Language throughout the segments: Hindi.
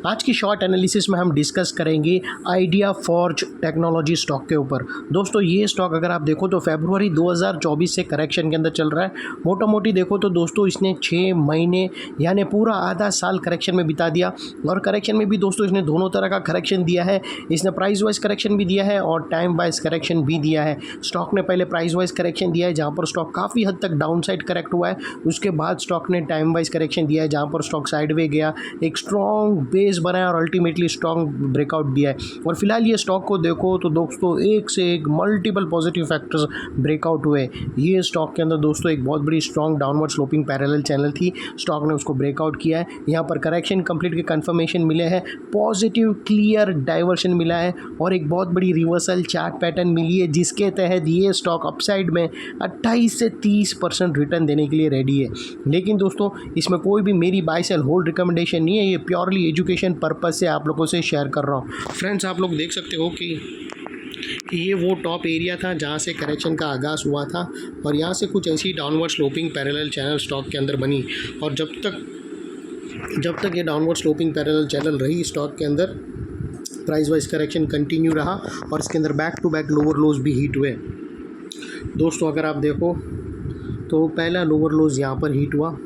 आज की शॉर्ट एनालिसिस में हम डिस्कस करेंगे आइडिया फॉर्ज टेक्नोलॉजी स्टॉक के ऊपर। दोस्तों ये स्टॉक अगर आप देखो तो फरवरी 2024 से करेक्शन के अंदर चल रहा है। मोटा मोटी देखो तो दोस्तों इसने 6 महीने यानी पूरा आधा साल करेक्शन में बिता दिया। और करेक्शन में भी दोस्तों इसने दोनों तरह का करेक्शन दिया है। इसने प्राइस वाइज करेक्शन भी दिया है और टाइम वाइज करेक्शन भी दिया है। स्टॉक ने पहले प्राइस वाइज करेक्शन दिया है जहाँ पर स्टॉक काफ़ी हद तक डाउन साइड करेक्ट हुआ है। उसके बाद स्टॉक ने टाइम वाइज करेक्शन दिया है जहाँ पर स्टॉक साइडवे गया, एक स्ट्रॉन्ग बेस बनाया और अल्टीमेटली स्ट्रॉन्ग ब्रेकआउट दिया है। और फिलहाल ये स्टॉक को देखो तो दोस्तों एक से एक मल्टीपल पॉजिटिव फैक्टर्स ब्रेकआउट हुए। ये स्टॉक के अंदर दोस्तों एक बहुत बड़ी strong downward sloping parallel channel थी, स्टॉक ने उसको ब्रेकआउट किया है। यहाँ पर करेक्शन कंप्लीट के कंफर्मेशन मिले हैं, पॉजिटिव क्लियर डाइवर्शन मिला है और एक बहुत बड़ी रिवर्सल चार्ट पैटर्न मिली है जिसके तहत ये स्टॉक अपसाइड में 28 से 30% रिटर्न देने के लिए रेडी है। लेकिन दोस्तों इसमें कोई भी मेरी बाय सेल होल्ड रिकमेंडेशन नहीं है, ये प्योरली एजुकेशन पर्पस से आप लोगों से शेयर कर रहा हूँ। फ्रेंड्स आप लोग देख सकते हो कि ये वो टॉप एरिया था जहाँ से करेक्शन का आगाज़ हुआ था और यहाँ से कुछ ऐसी downward sloping parallel channel stock के अंदर बनी। और जब तक ये डाउनवर्ड स्लोपिंग पैरेलल चैनल रही स्टॉक के अंदर, प्राइस वाइज करेक्शन कंटिन्यू रहा और इसके अंदर back to back lower lows भी हिट हुए। दोस्तों अगर आप देखो तो पहला लोअर लोज यहाँ पर हिट हुआ,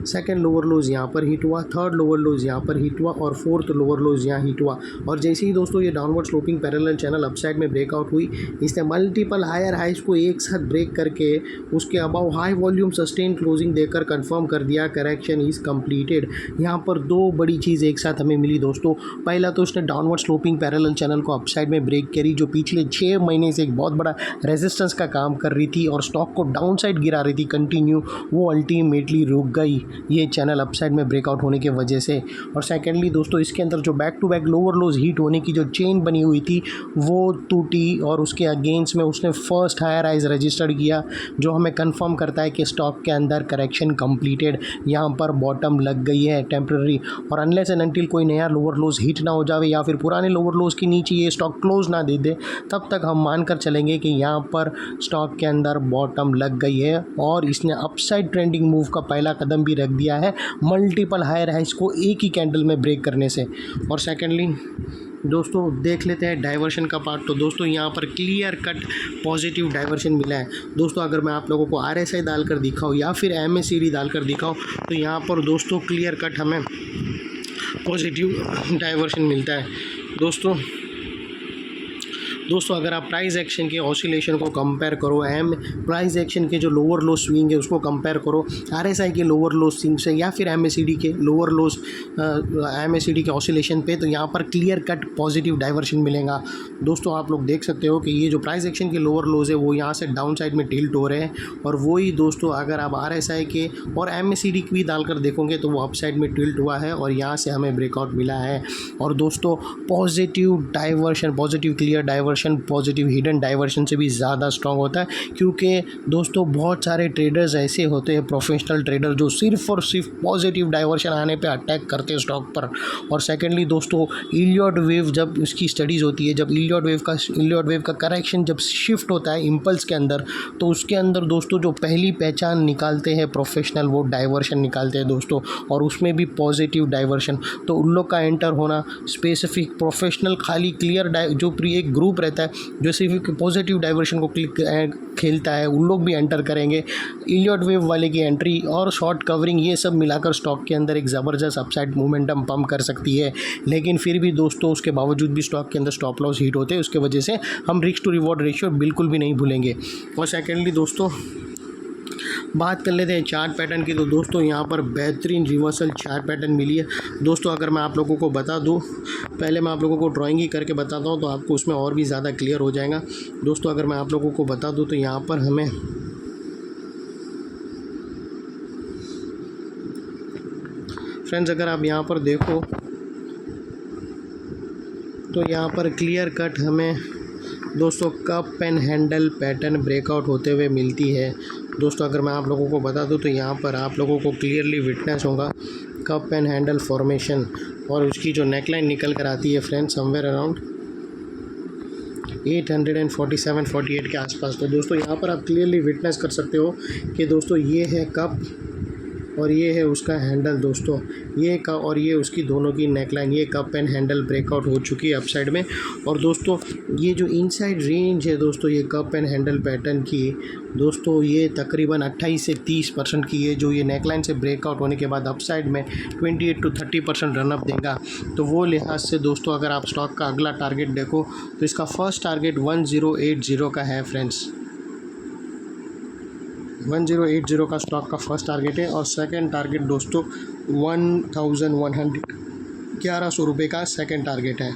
सेकंड लोअर लोज यहाँ पर हिट हुआ, थर्ड लोअर लोज यहाँ पर हिट हुआ और फोर्थ लोअर लोज यहाँ हिट हुआ। और जैसे ही दोस्तों ये downward sloping parallel channel upside में ब्रेकआउट हुई, इसने मल्टीपल हायर हाइज को एक साथ ब्रेक करके उसके above high volume sustain closing देकर कंफर्म कर दिया करेक्शन इज़ कंप्लीटेड। यहाँ पर दो बड़ी चीज़ एक साथ हमें मिली दोस्तों। पहला तो उसने डाउनवर्ड स्लोपिंग पैरेलल चैनल को अपसाइड में ब्रेक करी जो पिछले 6 महीने से एक बहुत बड़ा रेजिस्टेंस का काम कर रही थी और स्टॉक को डाउन साइड गिरा रही थी कंटिन्यू, वो अल्टीमेटली रुक गई ये चैनल अपसाइड में ब्रेकआउट होने की वजह से। और सेकेंडली दोस्तों इसके अंदर जो back to back lower lows hit होने की जो चेन बनी हुई थी वो टूटी और उसके अगेंस्ट में उसने फर्स्ट हायर हाइज रजिस्टर्ड किया जो हमें कंफर्म करता है कि स्टॉक के अंदर करेक्शन कंप्लीटेड, यहाँ पर बॉटम लग गई है टेम्प्रेरी। और अनलेस एंड अनटिल कोई नया लोअर लोज हिट ना हो जावे या फिर पुराने लोअर लोज के नीचे ये स्टॉक क्लोज ना दे दे, तब तक हम मानकर चलेंगे कि यहाँ पर स्टॉक के अंदर बॉटम लग गई है और इसने अपसाइड ट्रेंडिंग मूव का पहला कदम भी रख दिया है मल्टीपल हायर हाइज को एक ही कैंडल में ब्रेक करने से। और सेकेंडली दोस्तों देख लेते हैं डाइवर्शन का पार्ट। तो दोस्तों यहाँ पर क्लियर कट पॉजिटिव डाइवर्शन मिला है। दोस्तों अगर मैं आप लोगों को RSI डालकर दिखाऊँ या फिर MACD डालकर दिखाऊँ तो यहाँ पर दोस्तों क्लियर कट हमें पॉजिटिव डाइवर्शन मिलता है। दोस्तों अगर आप प्राइस एक्शन के ऑसिलेशन को कंपेयर करो, प्राइस एक्शन के जो लोअर लो स्विंग है उसको कंपेयर करो RSI के लोअर लो स्विंग से या फिर MACD के लोअर लोज MACD के ऑसिलेशन पे, तो यहाँ पर क्लियर कट पॉजिटिव डाइवर्शन मिलेगा। दोस्तों आप लोग देख सकते हो कि ये जो प्राइस एक्शन के लोअर लोज है वो यहाँ से डाउन साइड में टिल्ट हो रहे हैं और वही दोस्तों अगर आप RSI के और MACD की भी डालकर देखोगे तो वो अप साइड में टिल्ट हुआ है और यहाँ से हमें ब्रेकआउट मिला है। और दोस्तों positive diversion, positive clear diversion positive hidden diversion से भी ज़्यादा स्ट्रॉन्ग होता है, क्योंकि दोस्तों बहुत सारे ट्रेडर्स ऐसे होते हैं प्रोफेशनल ट्रेडर जो सिर्फ और सिर्फ पॉजिटिव डाइवर्शन आने पे अटैक करते हैं स्टॉक पर। और सेकेंडली दोस्तों इलियट वेव जब उसकी स्टडीज़ होती है, जब इलियट वेव का करेक्शन जब शिफ्ट होता है इम्पल्स के अंदर, तो उसके अंदर दोस्तों जो पहली पहचान निकालते हैं प्रोफेशनल वो डाइवर्शन निकालते हैं दोस्तों, और उसमें भी पॉजिटिव डाइवर्शन। तो उन लोग का एंटर होना स्पेसिफिक प्रोफेशनल खाली क्लियर जो एक ग्रुप रहता है जो सिर्फ पॉजिटिव डाइवर्शन को खेलता है, उन लोग भी एंटर करेंगे। इलियट वेव वाले की एंट्री और शॉर्ट कवरिंग ये सब मिलाकर स्टॉक के अंदर एक ज़बरदस्त अपसाइड मोमेंटम पंप कर सकती है। लेकिन फिर भी दोस्तों उसके बावजूद भी स्टॉक के अंदर स्टॉप लॉस हिट होते हैं, उसके वजह से हम रिस्क टू रिवॉर्ड रेशियो बिल्कुल भी नहीं भूलेंगे। और सेकेंडली दोस्तों बात कर लेते हैं चार्ट पैटर्न की। तो दोस्तों यहाँ पर बेहतरीन रिवर्सल चार्ट पैटर्न मिली है। दोस्तों अगर मैं आप लोगों को बता दूँ, पहले मैं आप लोगों को ड्राइंग ही करके बताता हूँ तो आपको उसमें और भी ज़्यादा क्लियर हो जाएगा। दोस्तों अगर मैं आप लोगों को बता दूँ तो यहाँ पर हमें फ्रेंड्स अगर आप यहाँ पर देखो तो यहाँ पर क्लियर कट हमें दोस्तों cup and handle pattern breakout होते हुए मिलती है। दोस्तों अगर मैं आप लोगों को बता दूं तो यहाँ पर आप लोगों को क्लियरली विटनेस होगा कप एंड हैंडल फॉर्मेशन और उसकी जो नेकलाइन निकल कर आती है फ्रेंड्स समवेयर अराउंड 847-48 के आसपास। तो दोस्तों यहाँ पर आप क्लियरली विटनेस कर सकते हो कि दोस्तों ये है कप और ये है उसका हैंडल दोस्तों, ये कप और ये उसकी दोनों की नेकलाइन, ये कप एंड हैंडल ब्रेकआउट हो चुकी है अप साइड में। और दोस्तों ये जो इनसाइड रेंज है दोस्तों ये कप एंड हैंडल पैटर्न की दोस्तों, ये तकरीबन 28 से 30% की है, जो ये नेकलाइन से ब्रेकआउट होने के बाद अप साइड में 28 to 30% रनअप देगा। तो वो लिहाज से दोस्तों अगर आप स्टॉक का अगला टारगेट देखो तो इसका फर्स्ट टारगेट 1080 का है फ्रेंड्स, 1080 का स्टॉक का फर्स्ट टारगेट है। और सेकंड टारगेट दोस्तों 1100 रुपये का सेकंड टारगेट है।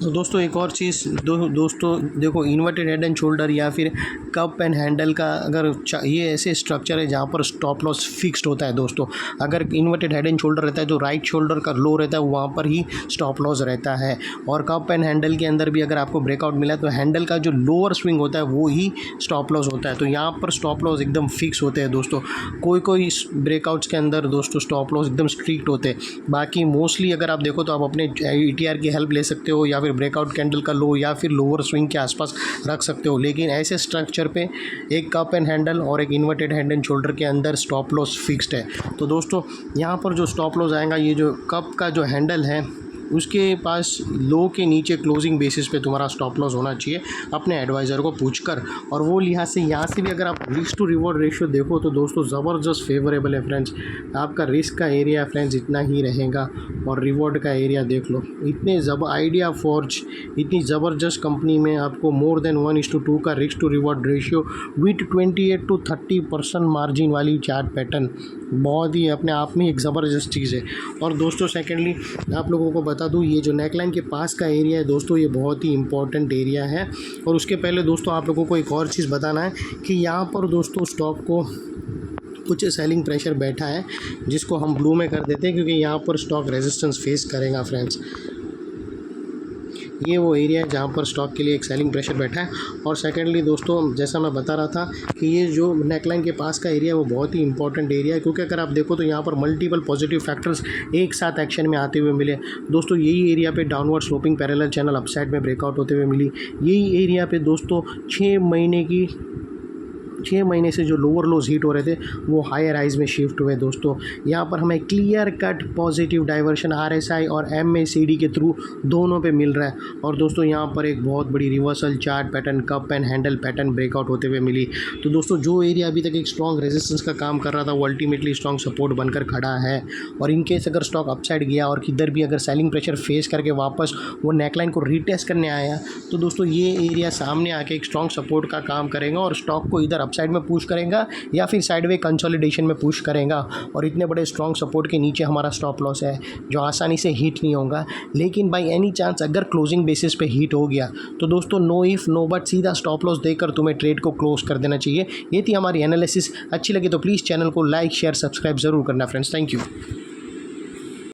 तो दोस्तों एक और चीज़ दोस्तों देखो, इन्वर्टेड हेड एंड शोल्डर या फिर कप एंड हैंडल का अगर ये ऐसे स्ट्रक्चर है जहाँ पर स्टॉप लॉस फिक्स्ड होता है दोस्तों। अगर इन्वर्टेड हेड एंड शोल्डर रहता है तो राइट शोल्डर का लो रहता है, वहाँ पर ही स्टॉप लॉस रहता है। और कप एंड हैंडल के अंदर भी अगर आपको ब्रेकआउट मिला तो हैंडल का जो लोअर स्विंग होता है वो ही स्टॉप लॉस होता है। तो यहाँ पर स्टॉप लॉस एकदम फिक्स होते हैं दोस्तों। कोई ब्रेकआउट्स के अंदर दोस्तों स्टॉप लॉस एकदम स्ट्रिक्ट होते हैं, बाकी मोस्टली अगर आप देखो तो आप अपने ETR की हेल्प ले सकते हो या फिर ब्रेकआउट कैंडल का लो या फिर लोअर स्विंग के आसपास रख सकते हो। लेकिन ऐसे स्ट्रक्चर पे एक कप एंड हैंडल और एक इन्वर्टेड हेड एंड शोल्डर के अंदर स्टॉप लॉस फिक्स्ड है। तो दोस्तों यहाँ पर जो स्टॉप लॉस आएगा, ये जो कप का जो हैंडल है उसके पास लो के नीचे क्लोजिंग बेसिस पे तुम्हारा स्टॉप लॉस होना चाहिए अपने एडवाइज़र को पूछकर। और वो लिहाज से यहाँ से भी अगर आप रिस्क टू रिवॉर्ड रेशियो देखो तो दोस्तों ज़बरदस्त फेवरेबल है फ्रेंड्स। आपका रिस्क का एरिया फ्रेंड्स इतना ही रहेगा और रिवॉर्ड का एरिया देख लो। इतने आइडिया फॉर्ज इतनी ज़बरदस्त कंपनी में आपको मोर देन 1:2 का risk to reward ratio with 28 to 30% margin वाली चार्ट पैटर्न बहुत ही अपने आप में एक ज़बरदस्त चीज़ है। और दोस्तों सेकेंडली आप लोगों को बता दूं, ये जो नेकलाइन के पास का एरिया है दोस्तों ये बहुत ही इंपॉर्टेंट एरिया है। और उसके पहले दोस्तों आप लोगों को एक और चीज़ बताना है कि यहाँ पर दोस्तों स्टॉक को कुछ सेलिंग प्रेशर बैठा है जिसको हम ब्लू में कर देते हैं, क्योंकि यहाँ पर स्टॉक रेजिस्टेंस फेस करेगा फ्रेंड्स। ये वो एरिया है जहाँ पर स्टॉक के लिए एक सेलिंग प्रेशर बैठा है। और सेकेंडली दोस्तों जैसा मैं बता रहा था कि ये जो नेकलाइन के पास का एरिया है वो बहुत ही इंपॉर्टेंट एरिया है, क्योंकि अगर आप देखो तो यहाँ पर मल्टीपल पॉजिटिव फैक्टर्स एक साथ एक्शन में आते हुए मिले दोस्तों। यही एरिया पे downward sloping parallel channel upside में ब्रेकआउट होते हुए मिली। यही एरिया पे दोस्तों 6 महीने से जो लोअर लोज हीट हो रहे थे वो हायर हाइज में शिफ्ट हुए दोस्तों। यहाँ पर हमें clear cut positive diversion RSI और MACD के थ्रू दोनों पे मिल रहा है। और दोस्तों यहाँ पर एक बहुत बड़ी reversal chart pattern cup and handle pattern breakout होते हुए मिली। तो दोस्तों जो एरिया अभी तक एक स्ट्रॉन्ग रेजिस्टेंस का काम कर रहा था वो अल्टीमेटली स्ट्रॉन्ग सपोर्ट बनकर खड़ा है। और इनकेस अगर स्टॉक अपसाइड गया और किधर भी अगर सेलिंग प्रेशर फेस करके वापस वो नेकलाइन को रीटेस्ट करने आया तो दोस्तों ये एरिया सामने आके एक स्ट्रॉन्ग सपोर्ट का काम करेगा और स्टॉक को इधर अपसाइड में पुश करेगा या फिर साइडवे कंसोलिडेशन में पुश करेगा। और इतने बड़े स्ट्रॉन्ग सपोर्ट के नीचे हमारा स्टॉप लॉस है जो आसानी से हिट नहीं होगा। लेकिन बाय एनी चांस अगर क्लोजिंग बेसिस पे हिट हो गया तो दोस्तों नो इफ नो बट सीधा स्टॉप लॉस देकर तुम्हें ट्रेड को क्लोज कर देना चाहिए। ये थी हमारी एनालिसिस। अच्छी लगी तो प्लीज़ चैनल को लाइक शेयर सब्सक्राइब ज़रूर करना फ्रेंड्स। Thank you.